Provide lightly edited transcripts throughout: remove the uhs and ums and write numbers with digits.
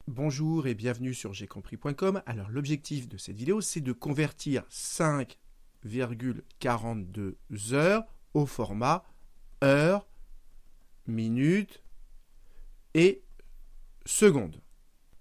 Bonjour et bienvenue sur gcompris.com. Alors l'objectif de cette vidéo, c'est de convertir 5,42 heures au format heure, minute et seconde.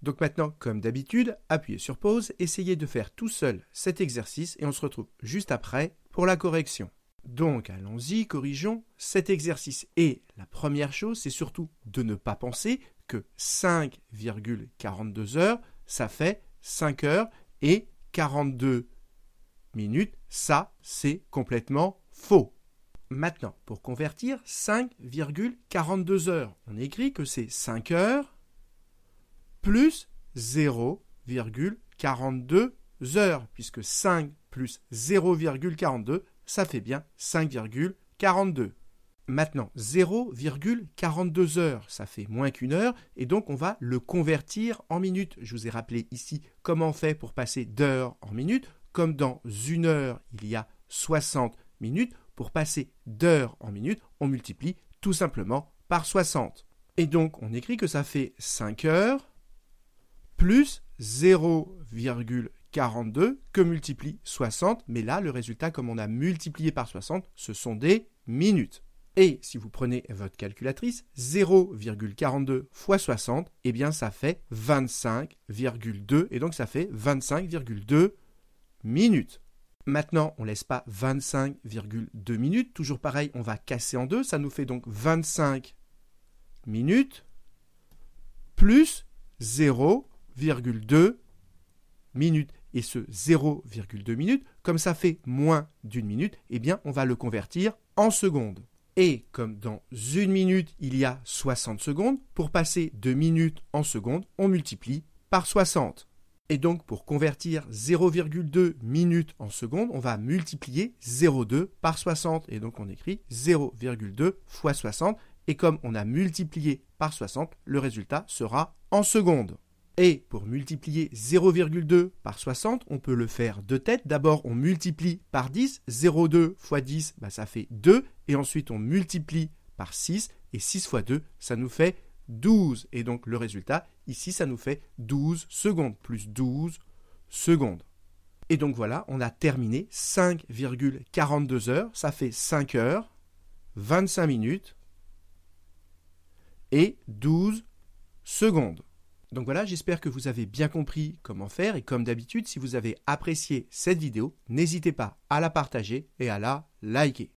Donc maintenant, comme d'habitude, appuyez sur pause, essayez de faire tout seul cet exercice et on se retrouve juste après pour la correction. Donc allons-y, corrigeons cet exercice. Et la première chose, c'est surtout de ne pas penser que 5,42 heures, ça fait 5 heures et 42 minutes. Ça, c'est complètement faux. Maintenant, pour convertir 5,42 heures, on écrit que c'est 5 heures plus 0,42 heures, puisque 5 plus 0,42, ça fait bien 5,42. Maintenant, 0,42 heures, ça fait moins qu'une heure, et donc on va le convertir en minutes. Je vous ai rappelé ici comment on fait pour passer d'heure en minutes. Comme dans une heure, il y a 60 minutes. Pour passer d'heure en minutes, on multiplie tout simplement par 60. Et donc, on écrit que ça fait 5 heures plus 0,42 que multiplie 60. Mais là, le résultat, comme on a multiplié par 60, ce sont des minutes. Et si vous prenez votre calculatrice, 0,42 fois 60, eh bien ça fait 25,2 et donc ça fait 25,2 minutes. Maintenant, on ne laisse pas 25,2 minutes. Toujours pareil, on va casser en deux. Ça nous fait donc 25 minutes plus 0,2 minutes. Et ce 0,2 minutes, comme ça fait moins d'une minute, eh bien on va le convertir en secondes. Et comme dans une minute, il y a 60 secondes, pour passer de minutes en secondes, on multiplie par 60. Et donc, pour convertir 0,2 minutes en secondes, on va multiplier 0,2 par 60. Et donc, on écrit 0,2 fois 60. Et comme on a multiplié par 60, le résultat sera en secondes. Et pour multiplier 0,2 par 60, on peut le faire de tête. D'abord, on multiplie par 10. 0,2 fois 10, ça fait 2. Et ensuite, on multiplie par 6. Et 6 fois 2, ça nous fait 12. Et donc, le résultat, ici, ça nous fait 12 secondes. Plus 12 secondes. Et donc, voilà, on a terminé 5,42 heures. Ça fait 5 heures, 25 minutes et 12 secondes. Donc voilà, j'espère que vous avez bien compris comment faire et comme d'habitude, si vous avez apprécié cette vidéo, n'hésitez pas à la partager et à la liker.